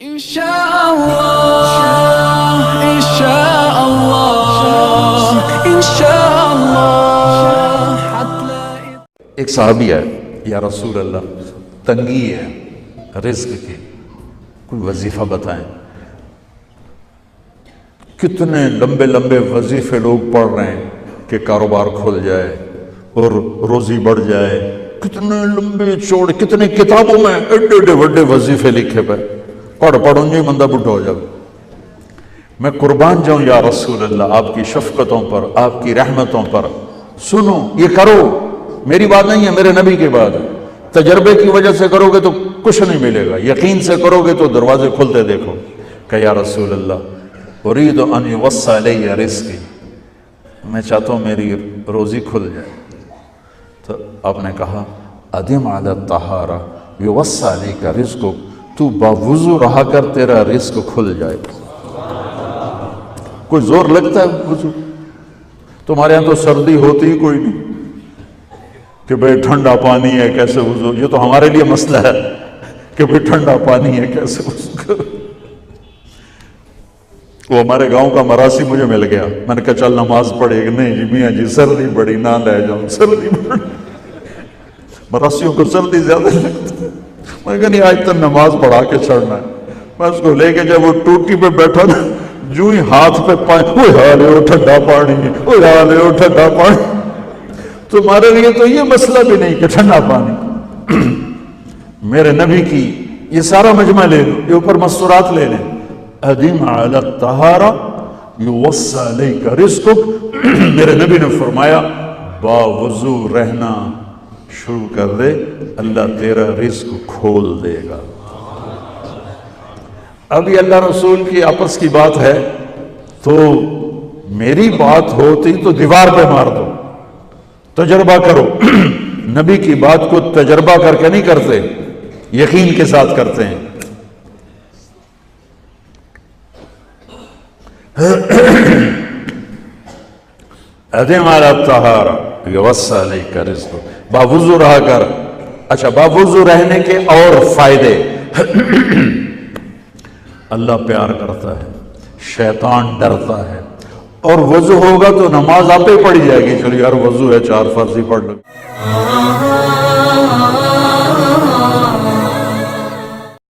ایک صحابی ہے، یا رسول اللہ تنگی ہے رزق کی، کوئی وظیفہ بتائیں۔ کتنے لمبے لمبے وظیفے لوگ پڑھ رہے ہیں کہ کاروبار کھل جائے اور روزی بڑھ جائے، کتنے لمبے چوڑے، کتنے کتابوں میں ایڈے بڑے وظیفے لکھے پہ، پڑھوں جو مندہ بڈھا ہو جائے۔ میں قربان جاؤں یا رسول اللہ آپ کی شفقتوں پر، آپ کی رحمتوں پر، سنو یہ کرو، میری بات نہیں ہے، میرے نبی کی بات ہے۔ تجربے کی وجہ سے کرو گے تو کچھ نہیں ملے گا، یقین سے کرو گے تو دروازے کھلتے دیکھو۔ کہ یا رسول اللہ اريد ان يوسع لي رزقي، میں چاہتا ہوں میری روزی کھل جائے۔ تو آپ نے کہا ادم علی الطہارہ یوسع لك رزقك، تو باوضو رہا کر تیرا رزق کھل جائے۔ کوئی زور لگتا ہے وضو؟ تمہارے ہاں تو سردی ہوتی ہی کوئی نہیں کہ بھئی ٹھنڈا پانی ہے کیسے وضو، یہ تو ہمارے لیے مسئلہ ہے کہ بھئی ٹھنڈا پانی ہے کیسے وضو کرو۔ وہ ہمارے گاؤں کا مراسی مجھے مل گیا، میں نے کہا چل نماز پڑھے گی، نہیں جی میاں جی سردی بڑی نہ لے جاؤں، سردی بڑی، مراسیوں کو سردی زیادہ لگتی ہے۔ میں نے کہا نہیں آج تک نماز پڑھا کے چھڑنا ہے۔ میں اس کو لے کے جب وہ ٹوٹی پہ بیٹھا نا، جو ہی ہاتھ پہ پانی، اوہ حال ہے وہ ٹھنڈا پانی، اوہ حال ہے وہ ٹھنڈا پانی۔ تمہارے لیے تو یہ مسئلہ بھی نہیں کہ ٹھنڈا پانی۔ میرے نبی کی یہ سارا مجمع لے لو، یہ اوپر مستورات لے لیں، ادم علی الطہارہ یوسع لیک رزقک، میرے نبی نے فرمایا باوضو رہنا شروع کر دے، اللہ تیرا رزق کھول دے گا۔ اب یہ اللہ رسول کی آپس کی بات ہے تو میری بات ہوتی تو دیوار پہ مار دو، تجربہ کرو۔ نبی کی بات کو تجربہ کر کے نہیں کرتے، یقین کے ساتھ کرتے ہیں۔ ادم علی الطہارہ یوسع لیک رزقک، باوضو رہا کر۔ اچھا باوضو رہنے کے اور فائدے، اللہ پیار کرتا ہے، شیطان ڈرتا ہے، اور وضو ہوگا تو نماز آپ ہی پڑھی جائے گی، چلو یار وضو ہے 4 فرض ہی پڑھ لو۔